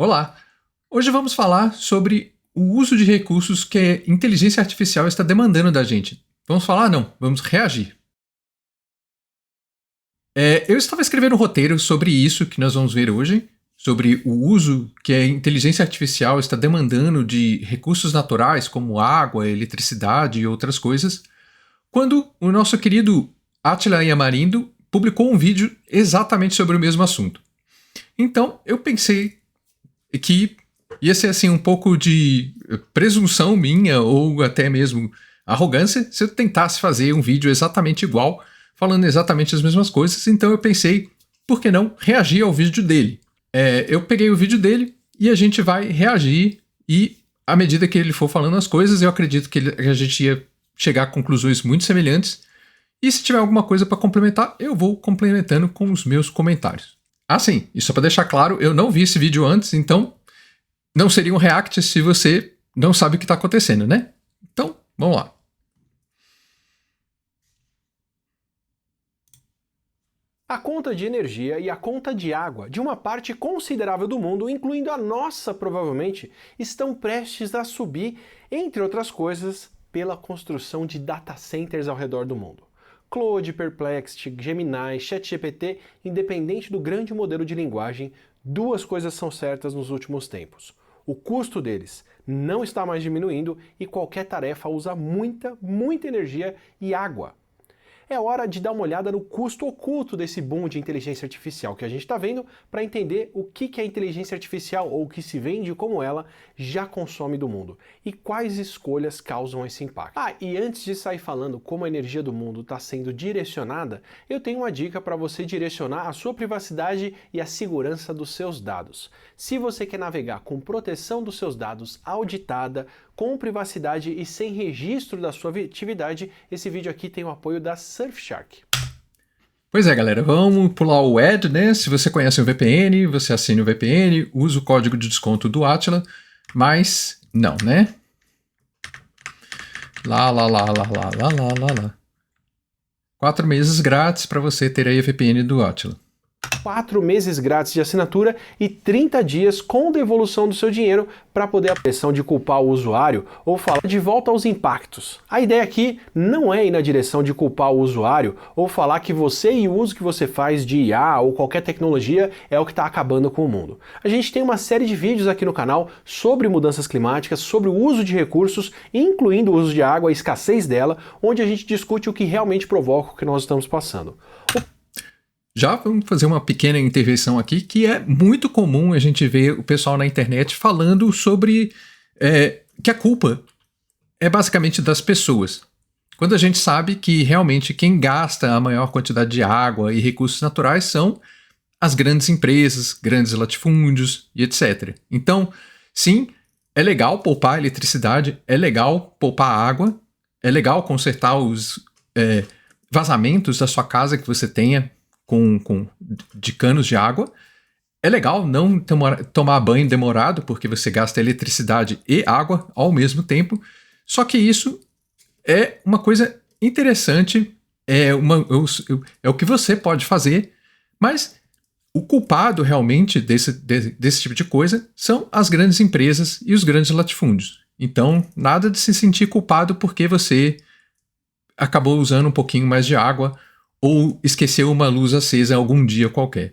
Olá! Hoje vamos falar sobre o uso de recursos que a inteligência artificial está demandando da gente. Vamos falar? Não, vamos reagir. Eu estava escrevendo um roteiro sobre isso que nós vamos ver hoje, sobre o uso que a inteligência artificial está demandando de recursos naturais como água, eletricidade e outras coisas, quando o nosso querido Átila Yamarino publicou um vídeo exatamente sobre o mesmo assunto. Então eu pensei que ia ser assim um pouco de presunção minha ou até mesmo arrogância se eu tentasse fazer um vídeo exatamente igual, falando exatamente as mesmas coisas. Então eu pensei, por que não reagir ao vídeo dele? Eu peguei o vídeo dele e a gente vai reagir, e à medida que ele for falando as coisas, eu acredito que a gente ia chegar a conclusões muito semelhantes. E se tiver alguma coisa para complementar, eu vou complementando com os meus comentários. Ah, sim, e só para deixar claro, eu não vi esse vídeo antes, então não seria um react se você não sabe o que está acontecendo, né? Então, vamos lá. A conta de energia e a conta de água de uma parte considerável do mundo, incluindo a nossa provavelmente, estão prestes a subir, entre outras coisas, pela construção de data centers ao redor do mundo. Claude, Perplexity, Gemini, ChatGPT, independente do grande modelo de linguagem, duas coisas são certas nos últimos tempos. O custo deles não está mais diminuindo e qualquer tarefa usa muita energia e água. É hora de dar uma olhada no custo oculto desse boom de inteligência artificial que a gente está vendo para entender o que a inteligência artificial, ou o que se vende como ela, já consome do mundo e quais escolhas causam esse impacto. E antes de sair falando como a energia do mundo está sendo direcionada, eu tenho uma dica para você direcionar a sua privacidade e a segurança dos seus dados. Se você quer navegar com proteção dos seus dados auditada, com privacidade e sem registro da sua atividade, esse vídeo aqui tem o apoio da Surfshark. Pois é, galera, vamos pular o ad, né? Se você conhece o VPN, você assine o VPN, usa o código de desconto do Átila, mas não, né? Lá. 4 meses grátis para você ter aí a VPN do Átila. 4 meses grátis de assinatura e 30 dias com devolução do seu dinheiro para poder a pressão de culpar o usuário ou falar de volta aos impactos. A ideia aqui não é ir na direção de culpar o usuário ou falar que você e o uso que você faz de IA ou qualquer tecnologia é o que está acabando com o mundo. A gente tem uma série de vídeos aqui no canal sobre mudanças climáticas, sobre o uso de recursos, incluindo o uso de água, a escassez dela, onde a gente discute o que realmente provoca o que nós estamos passando. Já vamos fazer uma pequena intervenção aqui, que é muito comum a gente ver o pessoal na internet falando sobre que a culpa é basicamente das pessoas. Quando a gente sabe que realmente quem gasta a maior quantidade de água e recursos naturais são as grandes empresas, grandes latifúndios e etc. Então, sim, é legal poupar eletricidade, é legal poupar água, é legal consertar os vazamentos da sua casa que você tenha de canos de água. É legal não tomar banho demorado, porque você gasta eletricidade e água ao mesmo tempo. Só que isso é uma coisa interessante, é o que você pode fazer, mas o culpado realmente desse tipo de coisa são as grandes empresas e os grandes latifúndios. Então, nada de se sentir culpado porque você acabou usando um pouquinho mais de água ou esqueceu uma luz acesa algum dia qualquer.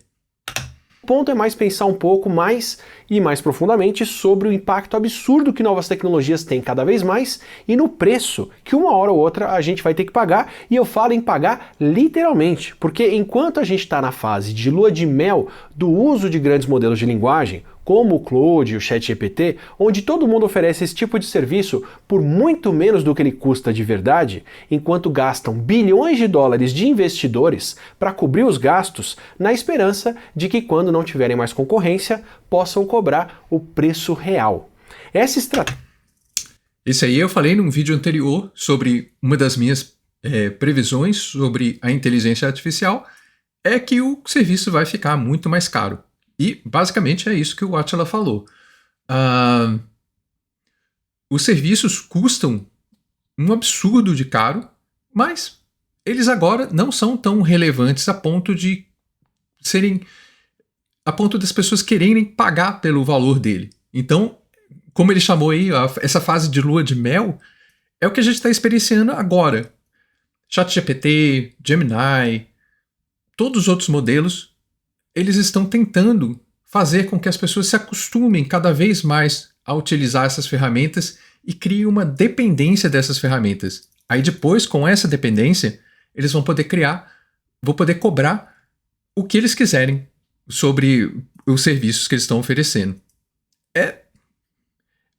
O ponto é mais pensar um pouco mais e mais profundamente sobre o impacto absurdo que novas tecnologias têm cada vez mais e no preço que uma hora ou outra a gente vai ter que pagar, e eu falo em pagar literalmente, porque enquanto a gente está na fase de lua de mel do uso de grandes modelos de linguagem, como o Claude e o ChatGPT, onde todo mundo oferece esse tipo de serviço por muito menos do que ele custa de verdade, enquanto gastam bilhões de dólares de investidores para cobrir os gastos, na esperança de que quando não tiverem mais concorrência, possam cobrar o preço real. Essa estratégia... Isso aí eu falei num vídeo anterior sobre uma das minhas previsões sobre a inteligência artificial, é que o serviço vai ficar muito mais caro. E, basicamente, é isso que o Átila falou. Os serviços custam um absurdo de caro, mas eles agora não são tão relevantes a ponto de serem a ponto das pessoas quererem pagar pelo valor dele. Então, como ele chamou aí, essa fase de lua de mel, é o que a gente está experienciando agora. ChatGPT, Gemini, todos os outros modelos, eles estão tentando fazer com que as pessoas se acostumem cada vez mais a utilizar essas ferramentas e criem uma dependência dessas ferramentas. Aí depois, com essa dependência, eles vão poder cobrar o que eles quiserem sobre os serviços que eles estão oferecendo.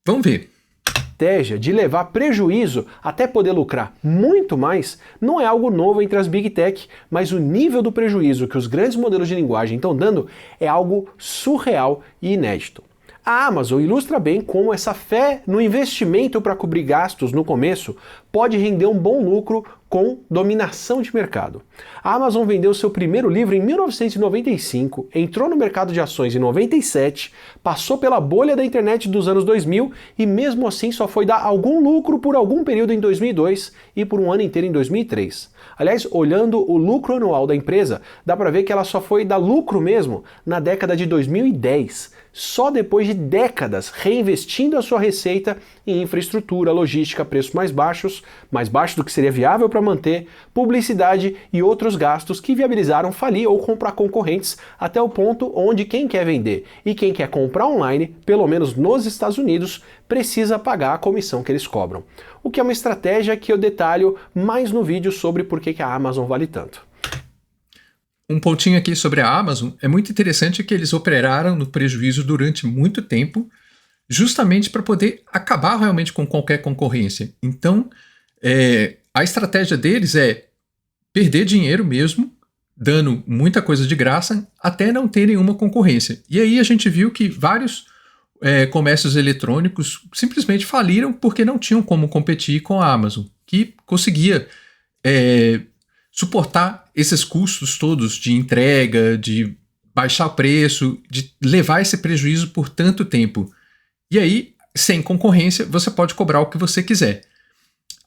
Vamos ver. Estratégia de levar prejuízo até poder lucrar muito mais não é algo novo entre as Big Tech, mas o nível do prejuízo que os grandes modelos de linguagem estão dando é algo surreal e inédito. A Amazon ilustra bem como essa fé no investimento para cobrir gastos no começo pode render um bom lucro com dominação de mercado. A Amazon vendeu seu primeiro livro em 1995, entrou no mercado de ações em 97, passou pela bolha da internet dos anos 2000 e mesmo assim só foi dar algum lucro por algum período em 2002 e por um ano inteiro em 2003. Aliás, olhando o lucro anual da empresa, dá para ver que ela só foi dar lucro mesmo na década de 2010. Só depois de décadas reinvestindo a sua receita em infraestrutura, logística, preços mais baixos do que seria viável para manter, publicidade e outros gastos que viabilizaram falir ou comprar concorrentes até o ponto onde quem quer vender e quem quer comprar online, pelo menos nos Estados Unidos, precisa pagar a comissão que eles cobram. O que é uma estratégia que eu detalho mais no vídeo sobre por que a Amazon vale tanto. Um pontinho aqui sobre a Amazon, é muito interessante que eles operaram no prejuízo durante muito tempo, justamente para poder acabar realmente com qualquer concorrência. Então, a estratégia deles é perder dinheiro mesmo, dando muita coisa de graça, até não ter nenhuma concorrência. E aí a gente viu que vários comércios eletrônicos simplesmente faliram porque não tinham como competir com a Amazon, que conseguia suportar esses custos todos de entrega, de baixar o preço, de levar esse prejuízo por tanto tempo. E aí, sem concorrência, você pode cobrar o que você quiser.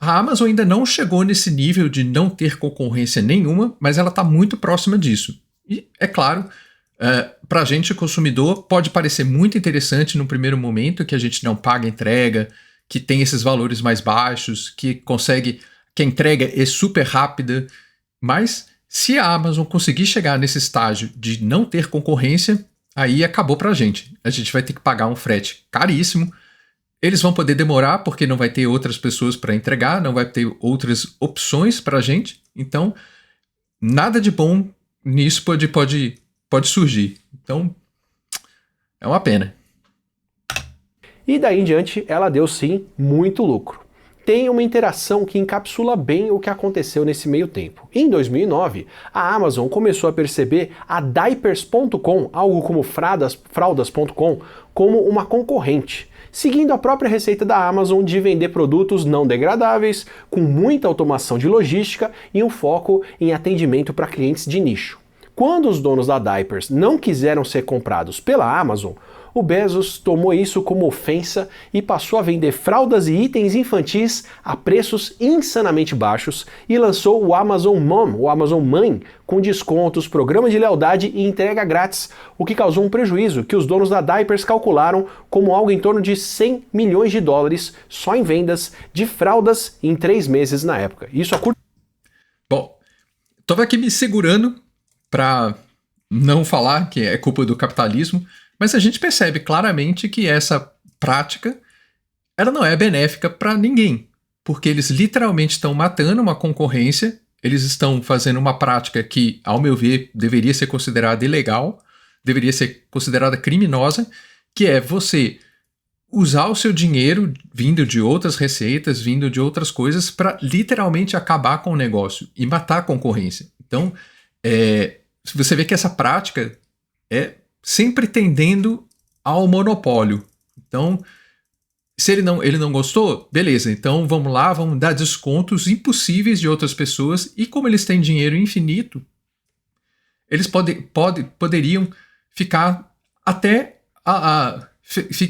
A Amazon ainda não chegou nesse nível de não ter concorrência nenhuma, mas ela está muito próxima disso. E, é claro, para a gente, consumidor, pode parecer muito interessante no primeiro momento que a gente não paga entrega, que tem esses valores mais baixos, que a entrega é super rápida. Mas se a Amazon conseguir chegar nesse estágio de não ter concorrência, aí acabou pra gente. A gente vai ter que pagar um frete caríssimo. Eles vão poder demorar porque não vai ter outras pessoas para entregar, não vai ter outras opções pra gente. Então, nada de bom nisso pode surgir. Então, é uma pena. E daí em diante, ela deu sim muito lucro. Tem uma interação que encapsula bem o que aconteceu nesse meio tempo. Em 2009, a Amazon começou a perceber a Diapers.com, algo como fraldas.com, como uma concorrente, seguindo a própria receita da Amazon de vender produtos não degradáveis, com muita automação de logística e um foco em atendimento para clientes de nicho. Quando os donos da Diapers não quiseram ser comprados pela Amazon, o Bezos tomou isso como ofensa e passou a vender fraldas e itens infantis a preços insanamente baixos e lançou o Amazon Mom, o Amazon Mãe, com descontos, programa de lealdade e entrega grátis, o que causou um prejuízo que os donos da Diapers calcularam como algo em torno de 100 milhões de dólares só em vendas de fraldas em 3 meses na época. Isso a curto... Bom, estou aqui me segurando para não falar que é culpa do capitalismo, mas a gente percebe claramente que essa prática ela não é benéfica para ninguém, porque eles literalmente estão matando uma concorrência, eles estão fazendo uma prática que, ao meu ver, deveria ser considerada ilegal, deveria ser considerada criminosa, que é você usar o seu dinheiro vindo de outras receitas, vindo de outras coisas, para literalmente acabar com o negócio e matar a concorrência. Então, você vê que essa prática é sempre tendendo ao monopólio. Então, se ele não gostou, beleza, então vamos lá, vamos dar descontos impossíveis de outras pessoas, e como eles têm dinheiro infinito, eles poderiam ficar até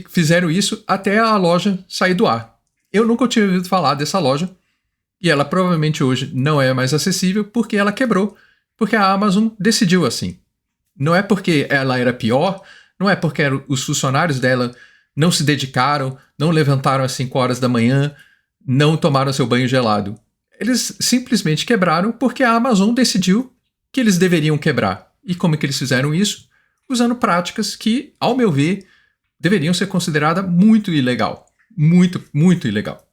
fizeram isso até a loja sair do ar. Eu nunca tinha ouvido falar dessa loja, e ela provavelmente hoje não é mais acessível porque ela quebrou, porque a Amazon decidiu assim. Não é porque ela era pior, não é porque os funcionários dela não se dedicaram, não levantaram às 5 horas da manhã, não tomaram seu banho gelado. Eles simplesmente quebraram porque a Amazon decidiu que eles deveriam quebrar. E como é que eles fizeram isso? Usando práticas que, ao meu ver, deveriam ser consideradas muito ilegal. Muito, muito ilegal.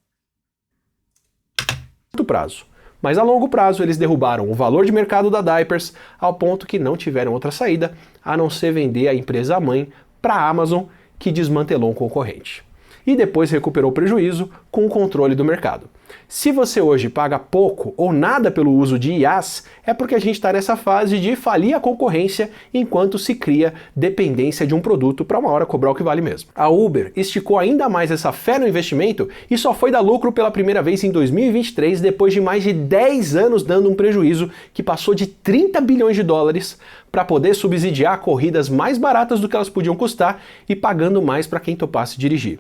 Curto prazo. Mas a longo prazo eles derrubaram o valor de mercado da Diapers ao ponto que não tiveram outra saída a não ser vender a empresa mãe para a Amazon, que desmantelou um concorrente. E depois recuperou o prejuízo com o controle do mercado. Se você hoje paga pouco ou nada pelo uso de IaaS, é porque a gente está nessa fase de falir a concorrência enquanto se cria dependência de um produto para uma hora cobrar o que vale mesmo. A Uber esticou ainda mais essa fé no investimento e só foi dar lucro pela primeira vez em 2023, depois de mais de 10 anos dando um prejuízo que passou de 30 bilhões de dólares para poder subsidiar corridas mais baratas do que elas podiam custar e pagando mais para quem topasse dirigir.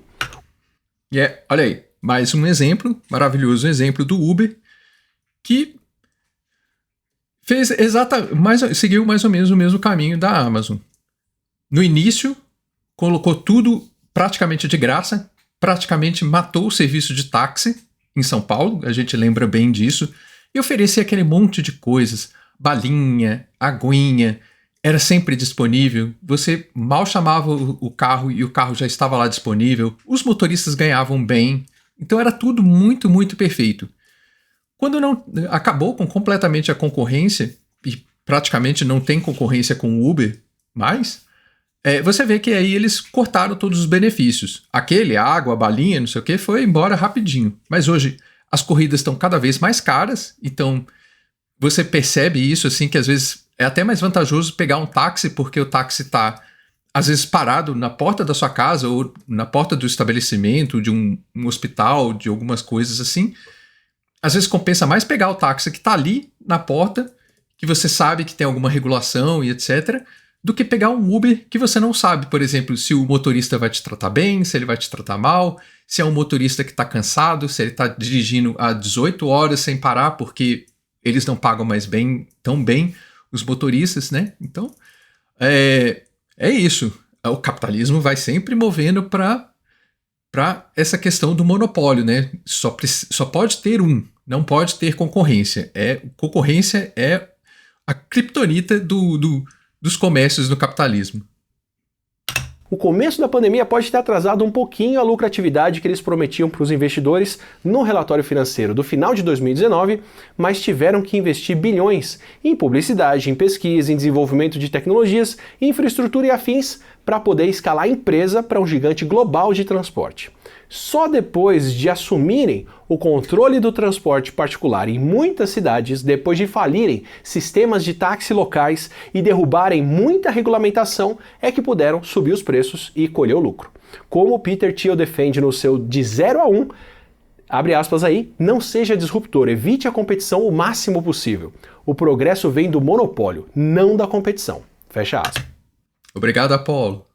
Olha aí, mais um exemplo, maravilhoso exemplo do Uber, que fez seguiu mais ou menos o mesmo caminho da Amazon. No início, colocou tudo praticamente de graça, praticamente matou o serviço de táxi em São Paulo, a gente lembra bem disso, e oferecia aquele monte de coisas, balinha, aguinha, era sempre disponível, você mal chamava o carro e o carro já estava lá disponível, os motoristas ganhavam bem, então era tudo muito, muito perfeito. Quando não acabou completamente a concorrência, e praticamente não tem concorrência com o Uber mais, você vê que aí eles cortaram todos os benefícios. A água, a balinha, não sei o que, foi embora rapidinho. Mas hoje as corridas estão cada vez mais caras, então você percebe isso, assim, que às vezes é até mais vantajoso pegar um táxi, porque o táxi está, às vezes, parado na porta da sua casa ou na porta do estabelecimento, de um hospital, de algumas coisas assim. Às vezes compensa mais pegar o táxi que está ali na porta, que você sabe que tem alguma regulação e etc., do que pegar um Uber que você não sabe, por exemplo, se o motorista vai te tratar bem, se ele vai te tratar mal, se é um motorista que está cansado, se ele está dirigindo há 18 horas sem parar porque eles não pagam mais tão bem os motoristas, né? Então, é isso. O capitalismo vai sempre movendo para essa questão do monopólio, né? Só pode ter um, não pode ter concorrência. Concorrência é a criptonita dos comércios no capitalismo. O começo da pandemia pode ter atrasado um pouquinho a lucratividade que eles prometiam para os investidores no relatório financeiro do final de 2019, mas tiveram que investir bilhões em publicidade, em pesquisa, em desenvolvimento de tecnologias, infraestrutura e afins para poder escalar a empresa para um gigante global de transporte. Só depois de assumirem o controle do transporte particular em muitas cidades, depois de falirem sistemas de táxi locais e derrubarem muita regulamentação, é que puderam subir os preços e colher o lucro. Como o Peter Thiel defende no seu De 0 a 1, abre aspas aí, não seja disruptor, evite a competição o máximo possível. O progresso vem do monopólio, não da competição. Fecha aspas. Obrigado, Apolo.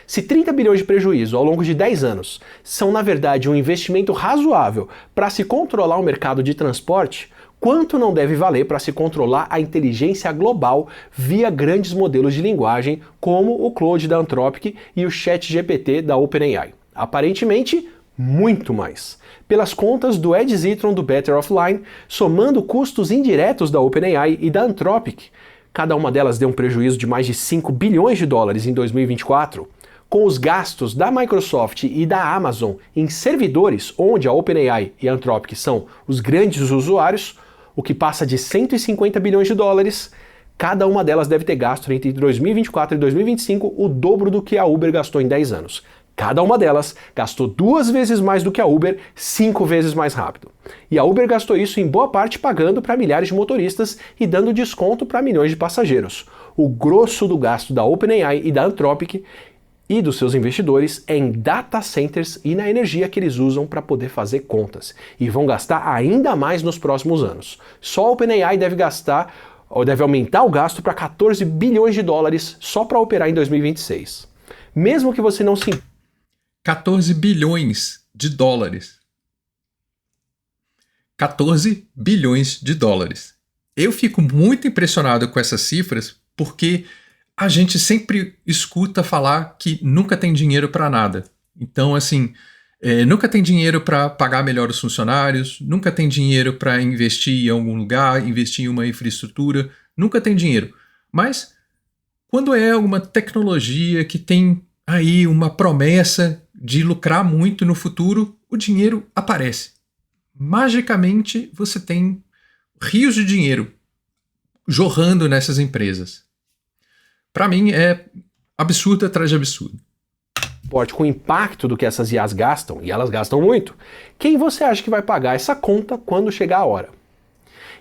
Se 30 bilhões de prejuízo ao longo de 10 anos são, na verdade, um investimento razoável para se controlar o mercado de transporte, quanto não deve valer para se controlar a inteligência global via grandes modelos de linguagem como o Claude da Anthropic e o ChatGPT da OpenAI? Aparentemente, muito mais. Pelas contas do Ed Zitron do Better Offline, somando custos indiretos da OpenAI e da Anthropic, cada uma delas deu um prejuízo de mais de 5 bilhões de dólares em 2024, com os gastos da Microsoft e da Amazon em servidores, onde a OpenAI e a Anthropic são os grandes usuários, o que passa de 150 bilhões de dólares, cada uma delas deve ter gasto entre 2024 e 2025 o dobro do que a Uber gastou em 10 anos. Cada uma delas gastou 2 vezes mais do que a Uber, 5 vezes mais rápido. E a Uber gastou isso em boa parte pagando para milhares de motoristas e dando desconto para milhões de passageiros. O grosso do gasto da OpenAI e da Anthropic e dos seus investidores é em data centers e na energia que eles usam para poder fazer contas. E vão gastar ainda mais nos próximos anos. Só a OpenAI deve aumentar o gasto para 14 bilhões de dólares só para operar em 2026. Mesmo que você não se... 14 bilhões de dólares. 14 bilhões de dólares. Eu fico muito impressionado com essas cifras, porque a gente sempre escuta falar que nunca tem dinheiro para nada. Então, assim, nunca tem dinheiro para pagar melhor os funcionários, nunca tem dinheiro para investir em algum lugar, investir em uma infraestrutura, nunca tem dinheiro. Mas quando é alguma tecnologia que tem aí uma promessa de lucrar muito no futuro, o dinheiro aparece. Magicamente, você tem rios de dinheiro jorrando nessas empresas. Para mim, é absurdo atrás de absurdo. Com o impacto do que essas IAs gastam, e elas gastam muito, quem você acha que vai pagar essa conta quando chegar a hora?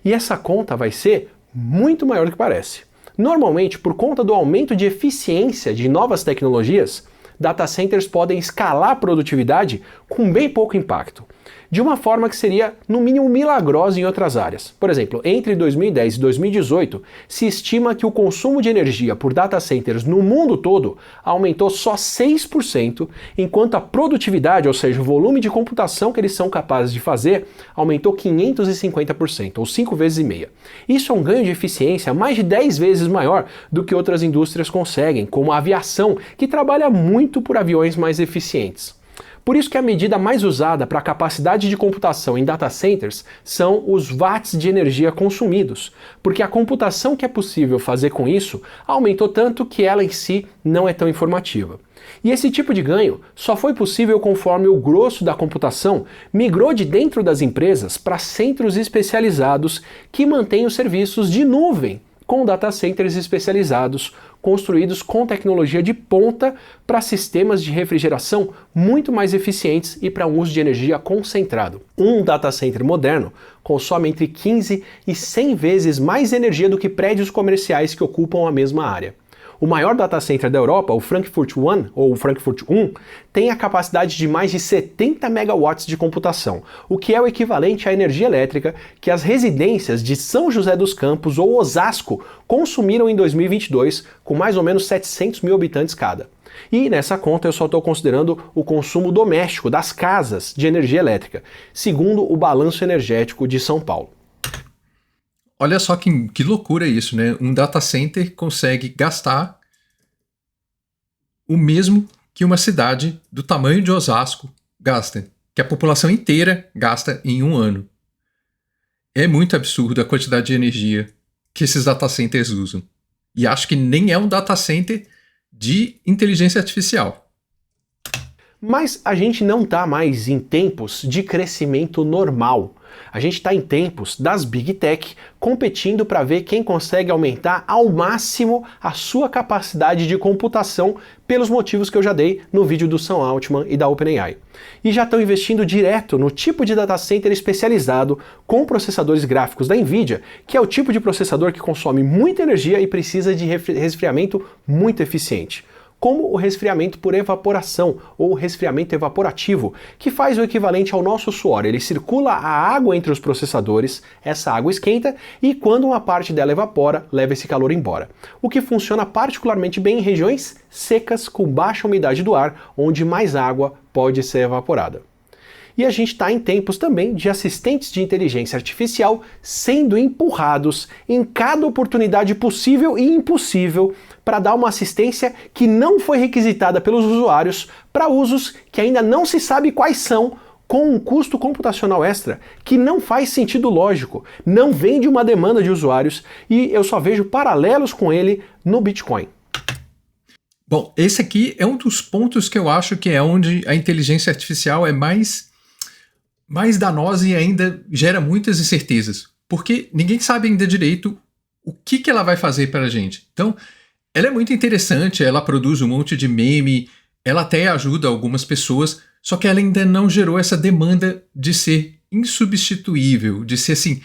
E essa conta vai ser muito maior do que parece. Normalmente, por conta do aumento de eficiência de novas tecnologias, data centers podem escalar a produtividade com bem pouco impacto, de uma forma que seria, no mínimo, milagrosa em outras áreas. Por exemplo, entre 2010 e 2018, se estima que o consumo de energia por data centers no mundo todo aumentou só 6%, enquanto a produtividade, ou seja, o volume de computação que eles são capazes de fazer, aumentou 550%, ou 5 vezes e meia. Isso é um ganho de eficiência mais de 10 vezes maior do que outras indústrias conseguem, como a aviação, que trabalha muito por aviões mais eficientes. Por isso que a medida mais usada para a capacidade de computação em data centers são os watts de energia consumidos, porque a computação que é possível fazer com isso aumentou tanto que ela em si não é tão informativa. E esse tipo de ganho só foi possível conforme o grosso da computação migrou de dentro das empresas para centros especializados que mantêm os serviços de nuvem, com data centers especializados, construídos com tecnologia de ponta para sistemas de refrigeração muito mais eficientes e para um uso de energia concentrado. Um data center moderno consome entre 15 e 100 vezes mais energia do que prédios comerciais que ocupam a mesma área. O maior data center da Europa, o Frankfurt One, ou Frankfurt 1, tem a capacidade de mais de 70 megawatts de computação, o que é o equivalente à energia elétrica que as residências de São José dos Campos ou Osasco consumiram em 2022, com mais ou menos 700 mil habitantes cada. E nessa conta eu só estou considerando o consumo doméstico das casas de energia elétrica, segundo o Balanço Energético de São Paulo. Olha só que loucura isso, né? Um data center consegue gastar o mesmo que uma cidade do tamanho de Osasco gasta, que a população inteira gasta em um ano. É muito absurdo a quantidade de energia que esses data centers usam. E acho que nem é um data center de inteligência artificial. Mas a gente não está mais em tempos de crescimento normal. A gente está em tempos das Big Tech competindo para ver quem consegue aumentar ao máximo a sua capacidade de computação pelos motivos que eu já dei no vídeo do Sam Altman e da OpenAI. E já estão investindo direto no tipo de data center especializado com processadores gráficos da NVIDIA, que é o tipo de processador que consome muita energia e precisa de resfriamento muito eficiente, como o resfriamento por evaporação ou resfriamento evaporativo, que faz o equivalente ao nosso suor. Ele circula a água entre os processadores, essa água esquenta e quando uma parte dela evapora, leva esse calor embora. O que funciona particularmente bem em regiões secas com baixa umidade do ar, onde mais água pode ser evaporada. E a gente está em tempos também de assistentes de inteligência artificial sendo empurrados em cada oportunidade possível e impossível para dar uma assistência que não foi requisitada pelos usuários para usos que ainda não se sabe quais são, com um custo computacional extra que não faz sentido lógico, não vem de uma demanda de usuários e eu só vejo paralelos com ele no Bitcoin. Bom, esse aqui é um dos pontos que eu acho que é onde a inteligência artificial é mais danosa e ainda gera muitas incertezas, porque ninguém sabe ainda direito o que ela vai fazer para a gente. Então, ela é muito interessante, ela produz um monte de meme, ela até ajuda algumas pessoas, só que ela ainda não gerou essa demanda de ser insubstituível, de ser assim,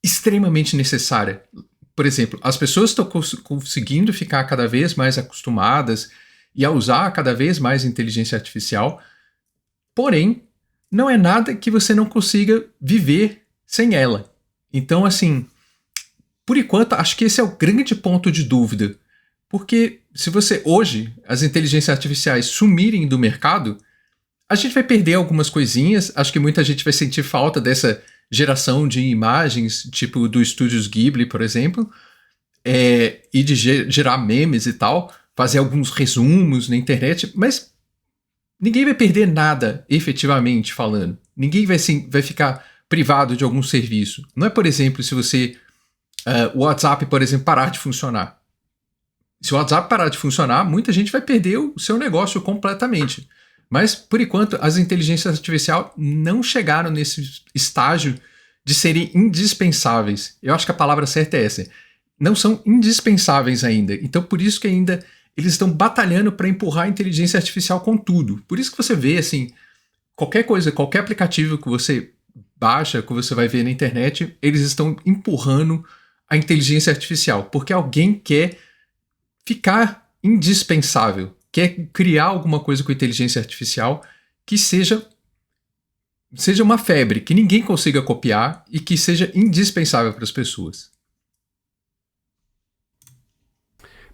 extremamente necessária. Por exemplo, as pessoas estão conseguindo ficar cada vez mais acostumadas e a usar cada vez mais inteligência artificial, porém, não é nada que você não consiga viver sem ela. Então, assim, por enquanto, acho que esse é o grande ponto de dúvida. Porque se hoje, as inteligências artificiais sumirem do mercado, a gente vai perder algumas coisinhas. Acho que muita gente vai sentir falta dessa geração de imagens, tipo do Estúdios Ghibli, por exemplo. e de gerar memes e tal, fazer alguns resumos na internet, mas ninguém vai perder nada efetivamente falando. Ninguém vai ficar privado de algum serviço. Não é, por exemplo, se você o WhatsApp, por exemplo, parar de funcionar. Se o WhatsApp parar de funcionar, muita gente vai perder o seu negócio completamente. Mas, por enquanto, as inteligências artificiais não chegaram nesse estágio de serem indispensáveis. Eu acho que a palavra certa é essa. Não são indispensáveis ainda. Então, por isso que ainda eles estão batalhando para empurrar a inteligência artificial com tudo. Por isso que você vê, assim, qualquer coisa, qualquer aplicativo que você baixa, que você vai ver na internet, eles estão empurrando a inteligência artificial, porque alguém quer ficar indispensável, quer criar alguma coisa com inteligência artificial que seja uma febre, que ninguém consiga copiar e que seja indispensável para as pessoas.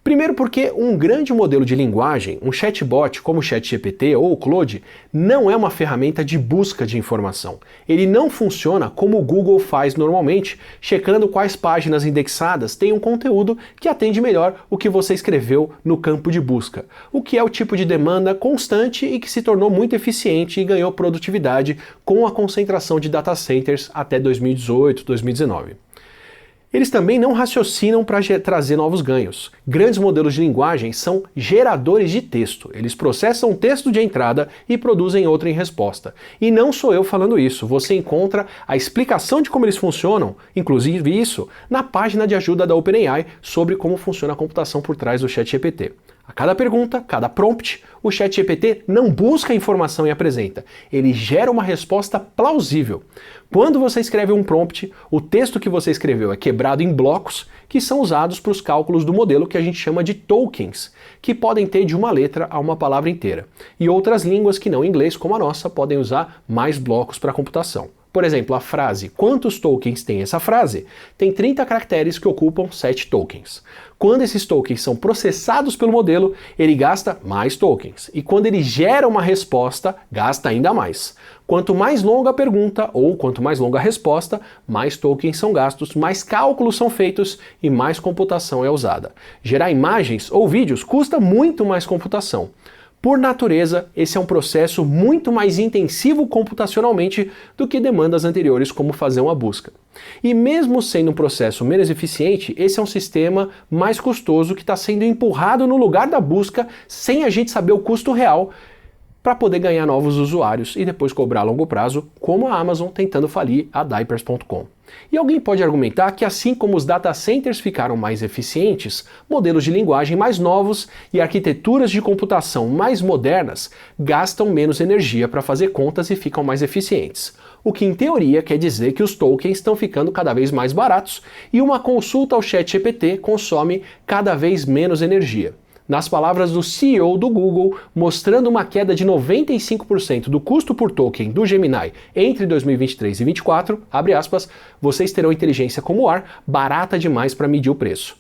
Primeiro porque um grande modelo de linguagem, um chatbot como o ChatGPT ou o Claude, não é uma ferramenta de busca de informação. Ele não funciona como o Google faz normalmente, checando quais páginas indexadas têm um conteúdo que atende melhor o que você escreveu no campo de busca, o que é o tipo de demanda constante e que se tornou muito eficiente e ganhou produtividade com a concentração de data centers até 2018, 2019. Eles também não raciocinam para trazer novos ganhos. Grandes modelos de linguagem são geradores de texto. Eles processam um texto de entrada e produzem outro em resposta. E não sou eu falando isso. Você encontra a explicação de como eles funcionam, inclusive isso, na página de ajuda da OpenAI sobre como funciona a computação por trás do ChatGPT. A cada pergunta, cada prompt, o ChatGPT não busca informação e apresenta. Ele gera uma resposta plausível. Quando você escreve um prompt, o texto que você escreveu é quebrado em blocos que são usados para os cálculos do modelo que a gente chama de tokens, que podem ter de uma letra a uma palavra inteira. E outras línguas que não inglês, como a nossa, podem usar mais blocos para a computação. Por exemplo, a frase "quantos tokens tem essa frase?" tem 30 caracteres que ocupam 7 tokens. Quando esses tokens são processados pelo modelo, ele gasta mais tokens. E quando ele gera uma resposta, gasta ainda mais. Quanto mais longa a pergunta ou quanto mais longa a resposta, mais tokens são gastos, mais cálculos são feitos e mais computação é usada. Gerar imagens ou vídeos custa muito mais computação. Por natureza, esse é um processo muito mais intensivo computacionalmente do que demandas anteriores como fazer uma busca. E mesmo sendo um processo menos eficiente, esse é um sistema mais custoso que está sendo empurrado no lugar da busca sem a gente saber o custo real para poder ganhar novos usuários e depois cobrar a longo prazo, como a Amazon tentando falir a Diapers.com. E alguém pode argumentar que assim como os data centers ficaram mais eficientes, modelos de linguagem mais novos e arquiteturas de computação mais modernas gastam menos energia para fazer contas e ficam mais eficientes. O que em teoria quer dizer que os tokens estão ficando cada vez mais baratos e uma consulta ao ChatGPT consome cada vez menos energia. Nas palavras do CEO do Google, mostrando uma queda de 95% do custo por token do Gemini entre 2023 e 2024, abre aspas, vocês terão inteligência como o ar, barata demais para medir o preço.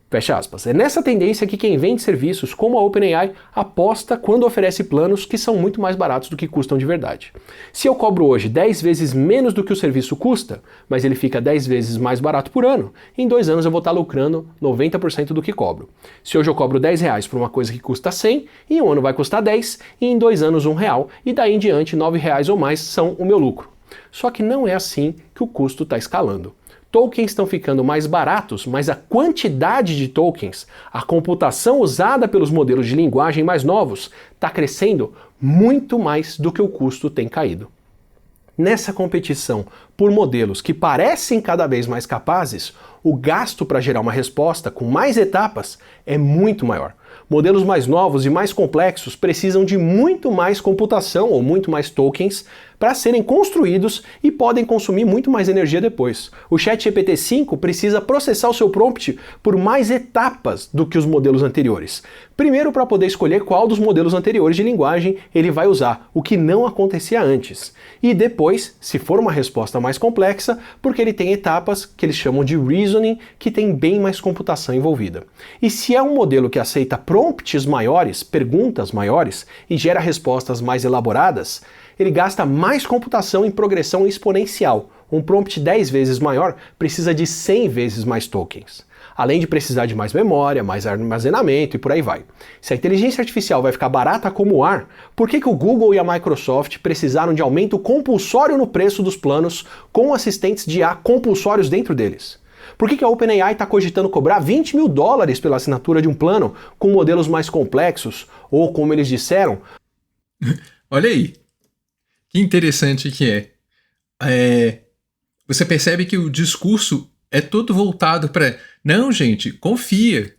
Fecha aspas. É nessa tendência que quem vende serviços como a OpenAI aposta quando oferece planos que são muito mais baratos do que custam de verdade. Se eu cobro hoje 10 vezes menos do que o serviço custa, mas ele fica 10 vezes mais barato por ano, em 2 anos eu vou estar lucrando 90% do que cobro. Se hoje eu cobro R$10 por uma coisa que custa 100, em um ano vai custar 10 e em 2 anos R$1, e daí em diante R$9 ou mais são o meu lucro. Só que não é assim que o custo está escalando. Tokens estão ficando mais baratos, mas a quantidade de tokens, a computação usada pelos modelos de linguagem mais novos, está crescendo muito mais do que o custo tem caído. Nessa competição por modelos que parecem cada vez mais capazes, o gasto para gerar uma resposta com mais etapas é muito maior. Modelos mais novos e mais complexos precisam de muito mais computação ou muito mais tokens para serem construídos e podem consumir muito mais energia depois. O ChatGPT 5 precisa processar o seu prompt por mais etapas do que os modelos anteriores. Primeiro, para poder escolher qual dos modelos anteriores de linguagem ele vai usar, o que não acontecia antes. E depois, se for uma resposta mais complexa, porque ele tem etapas que eles chamam de reasoning, que tem bem mais computação envolvida. E se é um modelo que aceita prompts maiores, perguntas maiores, e gera respostas mais elaboradas, ele gasta mais computação em progressão exponencial, Um prompt 10 vezes maior precisa de 100 vezes mais tokens. Além de precisar de mais memória, mais armazenamento e por aí vai. Se a inteligência artificial vai ficar barata como o ar, por que o Google e a Microsoft precisaram de aumento compulsório no preço dos planos com assistentes de IA compulsórios dentro deles? Por que a OpenAI está cogitando cobrar $20 mil pela assinatura de um plano com modelos mais complexos? Ou, como eles disseram... Olha aí, que interessante que é. Você percebe que o discurso é todo voltado para... Não, gente, confia.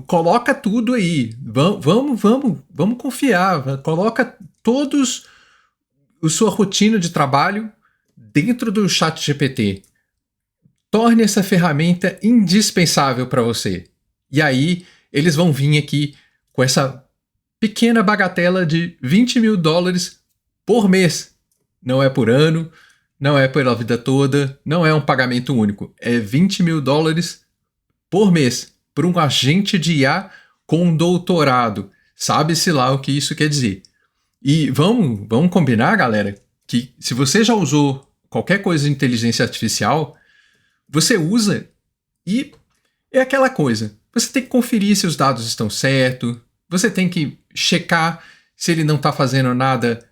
Coloca tudo aí. Vamos confiar. Coloca todos a sua rotina de trabalho dentro do ChatGPT. Torne essa ferramenta indispensável para você. E aí, eles vão vir aqui com essa pequena bagatela de $20 mil por mês. Não é por ano, não é pela vida toda, não é um pagamento único. É $20 mil por mês por um agente de IA com doutorado. Sabe-se lá o que isso quer dizer. E vamos combinar, galera, que se você já usou qualquer coisa de inteligência artificial, você usa e é aquela coisa. Você tem que conferir se os dados estão certos, você tem que checar se ele não está fazendo nada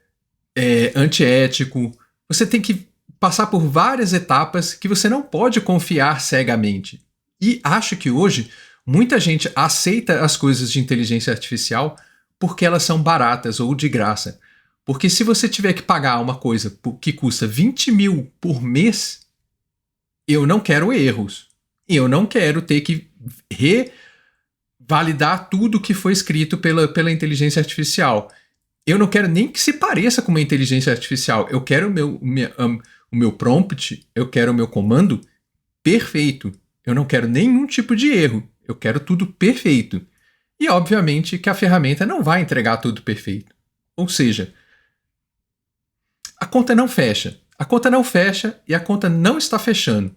antiético, você tem que passar por várias etapas que você não pode confiar cegamente. E acho que hoje muita gente aceita as coisas de inteligência artificial porque elas são baratas ou de graça. Porque se você tiver que pagar uma coisa que custa $20 mil por mês, eu não quero erros. Eu não quero ter que revalidar tudo que foi escrito pela inteligência artificial. Eu não quero nem que se pareça com uma inteligência artificial. Eu quero o meu prompt, eu quero o meu comando perfeito. Eu não quero nenhum tipo de erro. Eu quero tudo perfeito. E, obviamente, que a ferramenta não vai entregar tudo perfeito. Ou seja, a conta não fecha. A conta não fecha e a conta não está fechando.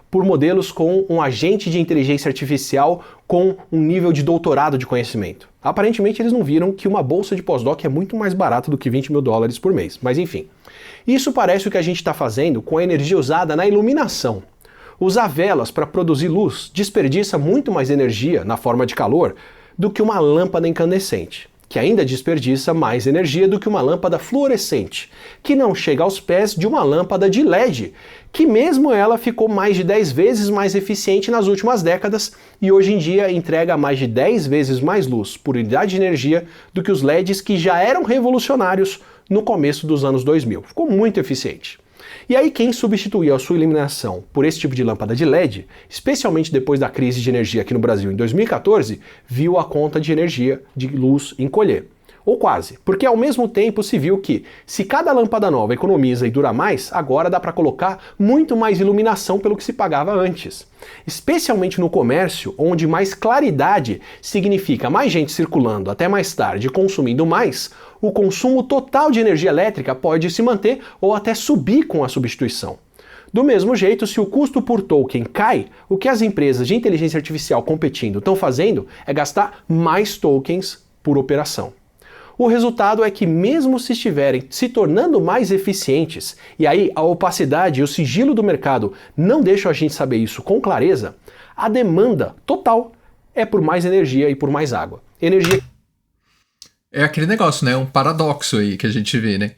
Por modelos com um agente de inteligência artificial com um nível de doutorado de conhecimento. Aparentemente eles não viram que uma bolsa de pós-doc é muito mais barata do que $20 mil por mês, mas enfim. Isso parece o que a gente está fazendo com a energia usada na iluminação. Usar velas para produzir luz desperdiça muito mais energia na forma de calor do que uma lâmpada incandescente, que ainda desperdiça mais energia do que uma lâmpada fluorescente, que não chega aos pés de uma lâmpada de LED, que mesmo ela ficou mais de 10 vezes mais eficiente nas últimas décadas e hoje em dia entrega mais de 10 vezes mais luz por unidade de energia do que os LEDs que já eram revolucionários no começo dos anos 2000. Ficou muito eficiente. E aí quem substituiu a sua iluminação por esse tipo de lâmpada de LED, especialmente depois da crise de energia aqui no Brasil em 2014, viu a conta de energia de luz encolher. Ou quase, porque ao mesmo tempo se viu que, se cada lâmpada nova economiza e dura mais, agora dá para colocar muito mais iluminação pelo que se pagava antes. Especialmente no comércio, onde mais claridade significa mais gente circulando até mais tarde e consumindo mais, o consumo total de energia elétrica pode se manter ou até subir com a substituição. Do mesmo jeito, se o custo por token cai, o que as empresas de inteligência artificial competindo estão fazendo é gastar mais tokens por operação. O resultado é que mesmo se estiverem se tornando mais eficientes, e aí a opacidade e o sigilo do mercado não deixam a gente saber isso com clareza, a demanda total é por mais energia e por mais água. Energia... É aquele negócio, né? Um paradoxo aí que a gente vê, né?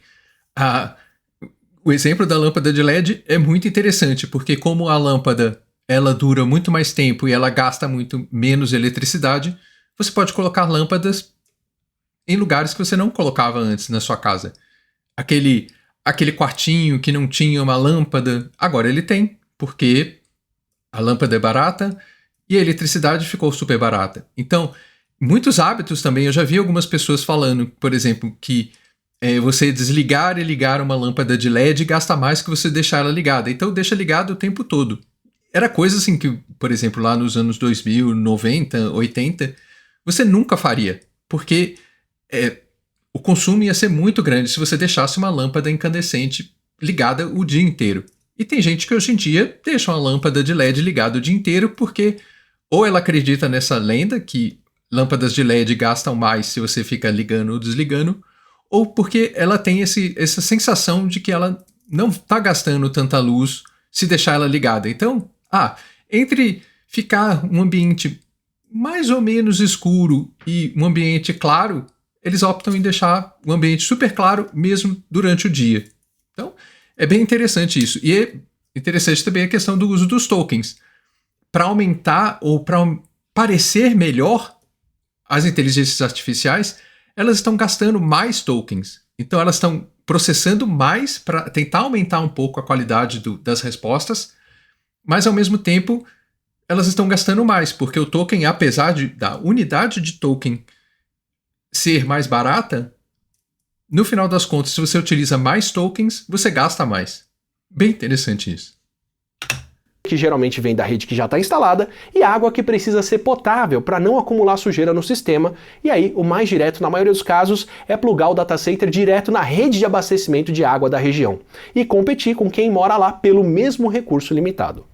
O exemplo da lâmpada de LED é muito interessante, porque como a lâmpada ela dura muito mais tempo e ela gasta muito menos eletricidade, você pode colocar lâmpadas em lugares que você não colocava antes na sua casa. Aquele quartinho que não tinha uma lâmpada, agora ele tem, porque a lâmpada é barata e a eletricidade ficou super barata. Então, muitos hábitos também, eu já vi algumas pessoas falando, por exemplo, que você desligar e ligar uma lâmpada de LED gasta mais que você deixar ela ligada. Então, deixa ligado o tempo todo. Era coisa assim que, por exemplo, lá nos anos 2000, 90, 80, você nunca faria, porque o consumo ia ser muito grande se você deixasse uma lâmpada incandescente ligada o dia inteiro. E tem gente que hoje em dia deixa uma lâmpada de LED ligada o dia inteiro porque ou ela acredita nessa lenda que lâmpadas de LED gastam mais se você fica ligando ou desligando, ou porque ela tem essa sensação de que ela não está gastando tanta luz se deixar ela ligada. Então, entre ficar um ambiente mais ou menos escuro e um ambiente claro, eles optam em deixar um ambiente super claro mesmo durante o dia. Então, é bem interessante isso. E é interessante também a questão do uso dos tokens. Para aumentar ou para parecer melhor as inteligências artificiais, elas estão gastando mais tokens. Então, elas estão processando mais para tentar aumentar um pouco a qualidade das respostas, mas, ao mesmo tempo, elas estão gastando mais, porque o token, apesar da unidade de token ser mais barata, no final das contas, se você utiliza mais tokens, você gasta mais. Bem interessante isso. Que geralmente vem da rede que já está instalada, e água que precisa ser potável para não acumular sujeira no sistema, e aí o mais direto na maioria dos casos é plugar o data center direto na rede de abastecimento de água da região e competir com quem mora lá pelo mesmo recurso limitado.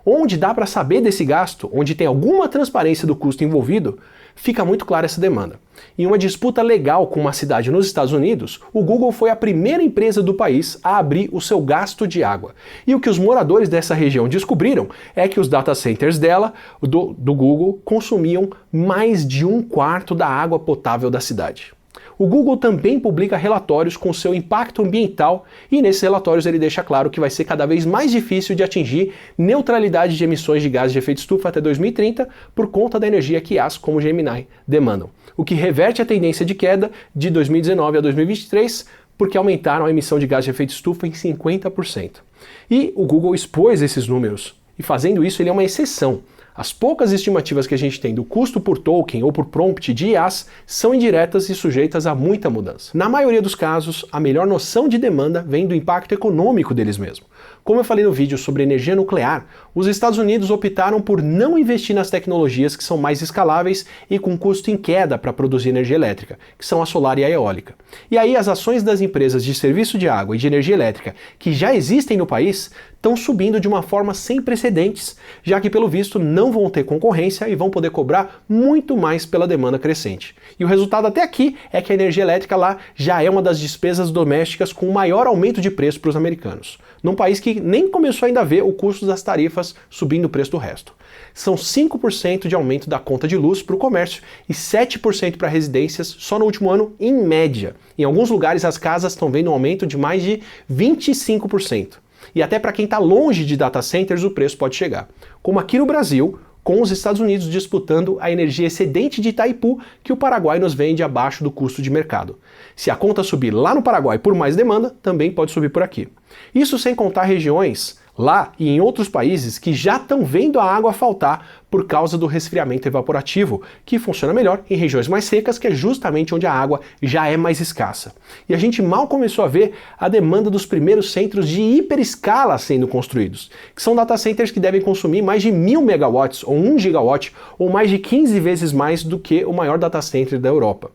Onde dá para saber desse gasto, onde tem alguma transparência do custo envolvido, fica muito clara essa demanda. Em uma disputa legal com uma cidade nos Estados Unidos, o Google foi a primeira empresa do país a abrir o seu gasto de água. E o que os moradores dessa região descobriram é que os data centers dela, do Google, consumiam mais de 1/4 da água potável da cidade. O Google também publica relatórios com seu impacto ambiental e nesses relatórios ele deixa claro que vai ser cada vez mais difícil de atingir neutralidade de emissões de gases de efeito estufa até 2030 por conta da energia que IaaS como Gemini demandam, o que reverte a tendência de queda de 2019 a 2023 porque aumentaram a emissão de gases de efeito estufa em 50%. E o Google expôs esses números e fazendo isso ele é uma exceção. As poucas estimativas que a gente tem do custo por token ou por prompt de IaaS são indiretas e sujeitas a muita mudança. Na maioria dos casos, a melhor noção de demanda vem do impacto econômico deles mesmos. Como eu falei no vídeo sobre energia nuclear, os Estados Unidos optaram por não investir nas tecnologias que são mais escaláveis e com custo em queda para produzir energia elétrica, que são a solar e a eólica. E aí as ações das empresas de serviço de água e de energia elétrica que já existem no país estão subindo de uma forma sem precedentes, já que pelo visto não vão ter concorrência e vão poder cobrar muito mais pela demanda crescente. E o resultado até aqui é que a energia elétrica lá já é uma das despesas domésticas com o maior aumento de preço para os americanos, num país que nem começou ainda a ver o custo das tarifas subindo o preço do resto. São 5% de aumento da conta de luz para o comércio e 7% para residências só no último ano, em média. Em alguns lugares as casas estão vendo um aumento de mais de 25%. E até para quem está longe de data centers o preço pode chegar. Como aqui no Brasil, com os Estados Unidos disputando a energia excedente de Itaipu que o Paraguai nos vende abaixo do custo de mercado. Se a conta subir lá no Paraguai por mais demanda, também pode subir por aqui. Isso sem contar regiões lá e em outros países que já estão vendo a água faltar por causa do resfriamento evaporativo, que funciona melhor em regiões mais secas, que é justamente onde a água já é mais escassa. E a gente mal começou a ver a demanda dos primeiros centros de hiperescala sendo construídos, que são data centers que devem consumir mais de 1.000 megawatts ou 1 gigawatt, ou mais de 15 vezes mais do que o maior data center da Europa.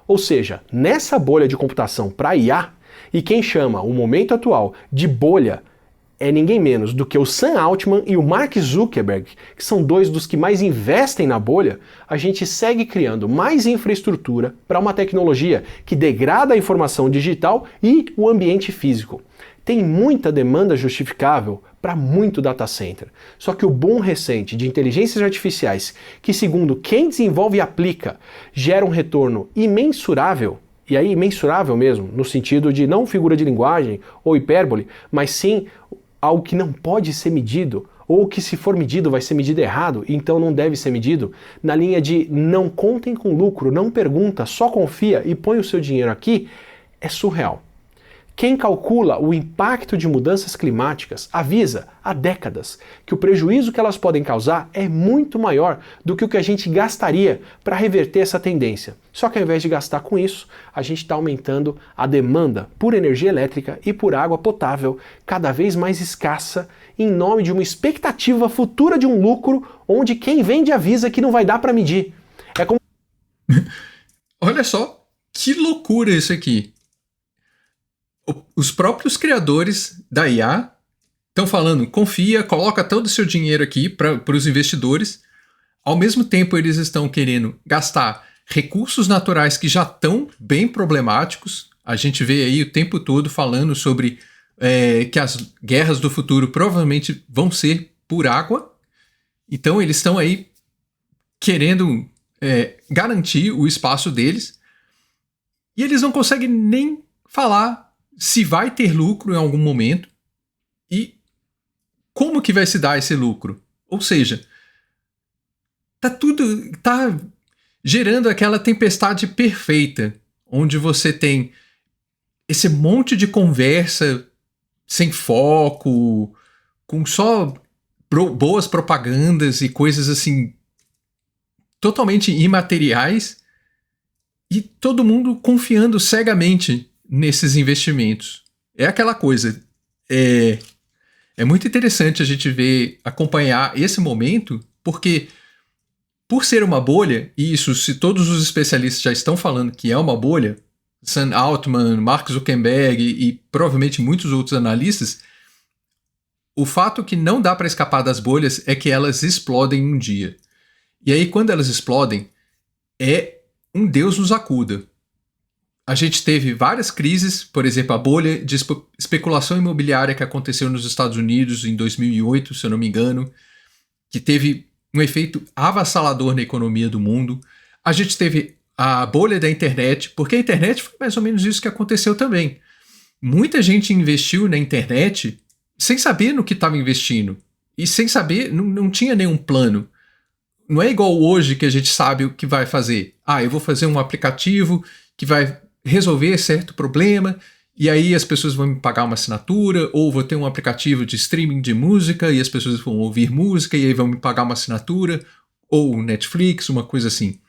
Ou seja, nessa bolha de computação para IA, e quem chama o momento atual de bolha é ninguém menos do que o Sam Altman e o Mark Zuckerberg, que são dois dos que mais investem na bolha, a gente segue criando mais infraestrutura para uma tecnologia que degrada a informação digital e o ambiente físico. Tem muita demanda justificável para muito data center. Só que o boom recente de inteligências artificiais, que segundo quem desenvolve e aplica, gera um retorno imensurável, e aí imensurável mesmo, no sentido de não figura de linguagem ou hipérbole, mas sim algo que não pode ser medido, ou que se for medido vai ser medido errado, e então não deve ser medido, na linha de não contem com lucro, não pergunta, só confia e põe o seu dinheiro aqui, é surreal. Quem calcula o impacto de mudanças climáticas avisa há décadas que o prejuízo que elas podem causar é muito maior do que o que a gente gastaria para reverter essa tendência. Só que ao invés de gastar com isso, a gente está aumentando a demanda por energia elétrica e por água potável cada vez mais escassa em nome de uma expectativa futura de um lucro onde quem vende avisa que não vai dar para medir. É como... Olha só, que loucura isso aqui. Os próprios criadores da IA estão falando, confia, coloca todo o seu dinheiro aqui para os investidores. Ao mesmo tempo, eles estão querendo gastar recursos naturais que já estão bem problemáticos, A gente vê aí o tempo todo falando sobre que as guerras do futuro provavelmente vão ser por água. Então eles estão aí querendo garantir o espaço deles. E eles não conseguem nem falar se vai ter lucro em algum momento e como que vai se dar esse lucro. Ou seja, tá gerando aquela tempestade perfeita, onde você tem esse monte de conversa sem foco, com só boas propagandas e coisas assim totalmente imateriais, e todo mundo confiando cegamente nesses investimentos. É aquela coisa. É muito interessante a gente acompanhar esse momento, porque por ser uma bolha, e isso se todos os especialistas já estão falando que é uma bolha, Sam Altman, Mark Zuckerberg e provavelmente muitos outros analistas, o fato que não dá para escapar das bolhas é que elas explodem um dia. E aí quando elas explodem, um Deus nos acuda. A gente teve várias crises, por exemplo, a bolha de especulação imobiliária que aconteceu nos Estados Unidos em 2008, se eu não me engano, que teve um efeito avassalador na economia do mundo. A gente teve a bolha da internet, porque a internet foi mais ou menos isso que aconteceu também. Muita gente investiu na internet sem saber no que estava investindo. E sem saber, não tinha nenhum plano. Não é igual hoje que a gente sabe o que vai fazer. Eu vou fazer um aplicativo que vai resolver certo problema, e aí as pessoas vão me pagar uma assinatura, ou vou ter um aplicativo de streaming de música, e as pessoas vão ouvir música, e aí vão me pagar uma assinatura, ou Netflix, uma coisa assim.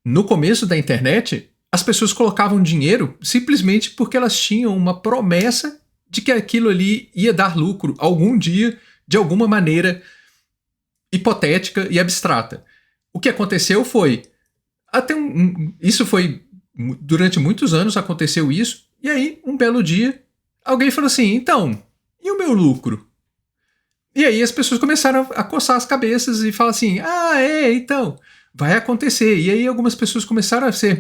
No começo da internet, as pessoas colocavam dinheiro simplesmente porque elas tinham uma promessa de que aquilo ali ia dar lucro algum dia, de alguma maneira hipotética e abstrata. O que aconteceu foi... isso foi... Durante muitos anos aconteceu isso, e aí, um belo dia, alguém falou assim, então, e o meu lucro? E aí as pessoas começaram a coçar as cabeças e falar assim, então, vai acontecer. E aí algumas pessoas começaram a ser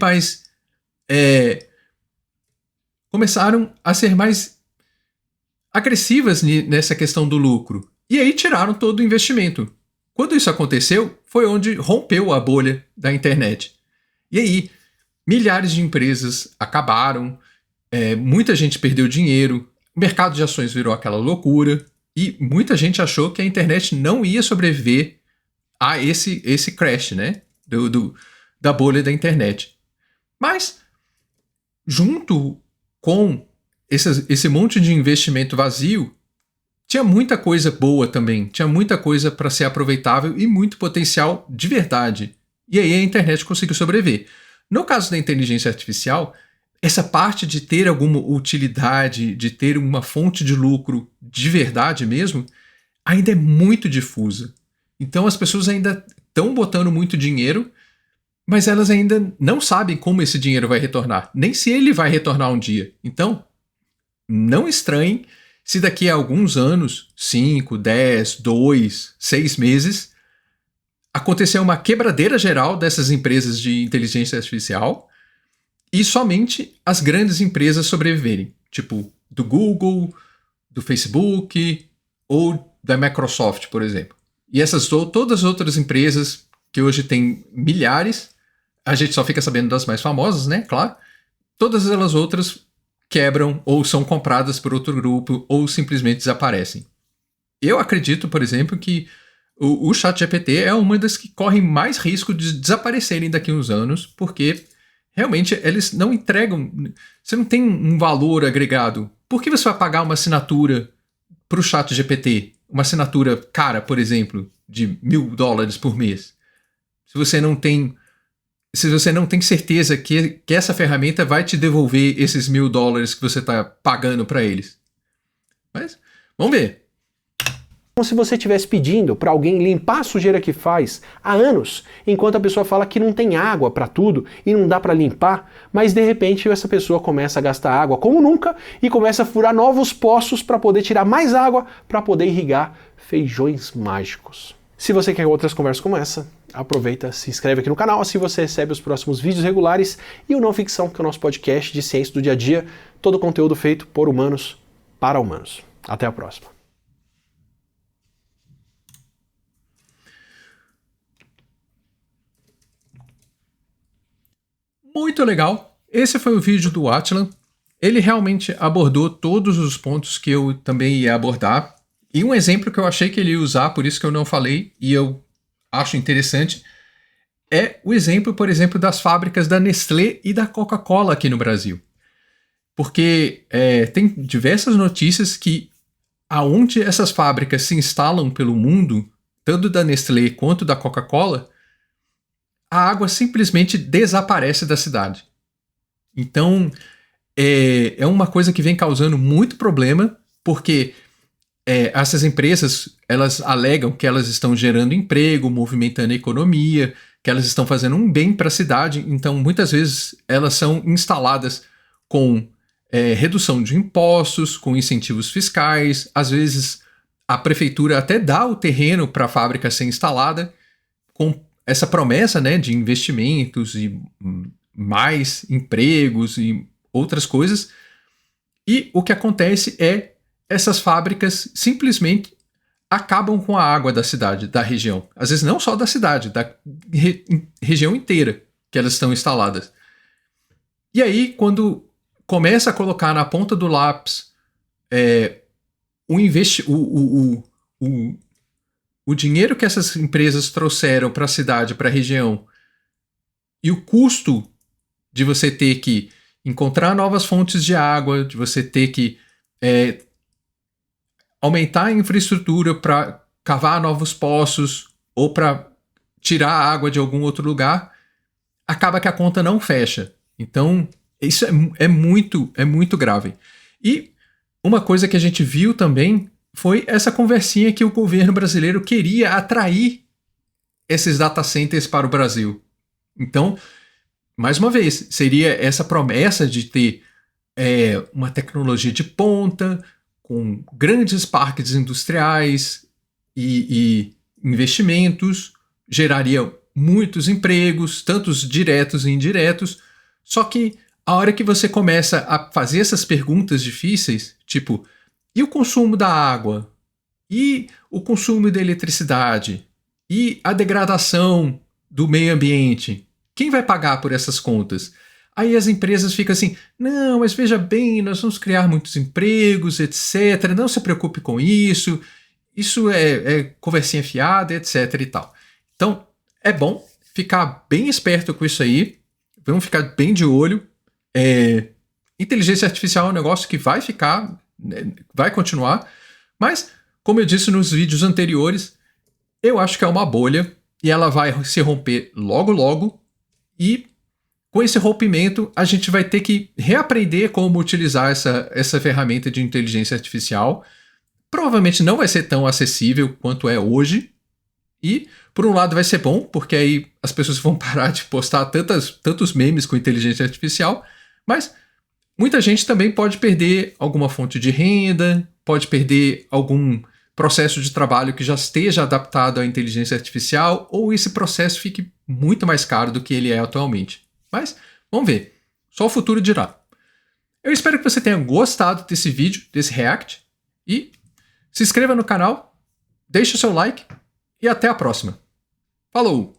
mais agressivas nessa questão do lucro. E aí tiraram todo o investimento. Quando isso aconteceu, foi onde rompeu a bolha da internet. E aí, milhares de empresas acabaram, muita gente perdeu dinheiro, o mercado de ações virou aquela loucura, e muita gente achou que a internet não ia sobreviver a esse crash, né? Da bolha da internet. Mas, junto com esse monte de investimento vazio, tinha muita coisa boa também, tinha muita coisa para ser aproveitável e muito potencial de verdade. E aí a internet conseguiu sobreviver. No caso da inteligência artificial, essa parte de ter alguma utilidade, de ter uma fonte de lucro de verdade mesmo, ainda é muito difusa. Então as pessoas ainda estão botando muito dinheiro, mas elas ainda não sabem como esse dinheiro vai retornar, nem se ele vai retornar um dia. Então, não estranhem se daqui a alguns anos, 5, 10, 2, 6 meses, acontecer uma quebradeira geral dessas empresas de inteligência artificial e somente as grandes empresas sobreviverem, tipo do Google, do Facebook ou da Microsoft, por exemplo. E todas as outras empresas, que hoje tem milhares, a gente só fica sabendo das mais famosas, né? Claro. Todas elas outras quebram ou são compradas por outro grupo ou simplesmente desaparecem. Eu acredito, por exemplo, que o ChatGPT é uma das que correm mais risco de desaparecerem daqui a uns anos, porque realmente eles não entregam... Você não tem um valor agregado. Por que você vai pagar uma assinatura para o ChatGPT? Uma assinatura cara, por exemplo, de $1.000 por mês? Se você não tem certeza que essa ferramenta vai te devolver esses $1.000 que você está pagando para eles. Mas, vamos ver. Como se você estivesse pedindo para alguém limpar a sujeira que faz há anos, enquanto a pessoa fala que não tem água para tudo e não dá para limpar, mas de repente essa pessoa começa a gastar água como nunca e começa a furar novos poços para poder tirar mais água para poder irrigar feijões mágicos. Se você quer outras conversas como essa, aproveita, se inscreve aqui no canal, assim você recebe os próximos vídeos regulares e o Não Ficção, que é o nosso podcast de ciência do dia a dia, todo o conteúdo feito por humanos para humanos. Até a próxima. Muito legal. Esse foi o vídeo do Atlan. Ele realmente abordou todos os pontos que eu também ia abordar. E um exemplo que eu achei que ele ia usar, por isso que eu não falei, e eu acho interessante, é o exemplo, por exemplo, das fábricas da Nestlé e da Coca-Cola aqui no Brasil. Porque tem diversas notícias que aonde essas fábricas se instalam pelo mundo, tanto da Nestlé quanto da Coca-Cola, a água simplesmente desaparece da cidade. Então, é uma coisa que vem causando muito problema, porque essas empresas, elas alegam que elas estão gerando emprego, movimentando a economia, que elas estão fazendo um bem para a cidade, então muitas vezes elas são instaladas com redução de impostos, com incentivos fiscais, às vezes a prefeitura até dá o terreno para a fábrica ser instalada, com essa promessa, né, de investimentos e mais empregos e outras coisas, e o que acontece é essas fábricas simplesmente acabam com a água da cidade, da região. Às vezes não só da cidade, da região inteira que elas estão instaladas. E aí, quando começa a colocar na ponta do lápis o dinheiro que essas empresas trouxeram para a cidade, para a região, e o custo de você ter que encontrar novas fontes de água, de você ter que aumentar a infraestrutura para cavar novos poços ou para tirar a água de algum outro lugar, acaba que a conta não fecha. Então, isso é muito grave. E uma coisa que a gente viu também foi essa conversinha que o governo brasileiro queria atrair esses data centers para o Brasil. Então, mais uma vez, seria essa promessa de ter uma tecnologia de ponta, com grandes parques industriais e investimentos, geraria muitos empregos, tantos diretos e indiretos, só que a hora que você começa a fazer essas perguntas difíceis, tipo, e o consumo da água? E o consumo da eletricidade? E a degradação do meio ambiente? Quem vai pagar por essas contas? Aí as empresas ficam assim, não, mas veja bem, nós vamos criar muitos empregos, etc. Não se preocupe com isso. Isso é conversinha fiada, etc. e tal. Então, é bom ficar bem esperto com isso aí. Vamos ficar bem de olho. Inteligência artificial é um negócio que vai ficar, vai continuar. Mas, como eu disse nos vídeos anteriores, eu acho que é uma bolha e ela vai se romper logo, logo. E com esse rompimento, a gente vai ter que reaprender como utilizar essa ferramenta de inteligência artificial. Provavelmente não vai ser tão acessível quanto é hoje. E, por um lado, vai ser bom, porque aí as pessoas vão parar de postar tantos memes com inteligência artificial. Mas muita gente também pode perder alguma fonte de renda, pode perder algum processo de trabalho que já esteja adaptado à inteligência artificial, ou esse processo fique muito mais caro do que ele é atualmente. Mas, vamos ver. Só o futuro dirá. Eu espero que você tenha gostado desse vídeo, desse react. E se inscreva no canal, deixe o seu like e até a próxima. Falou!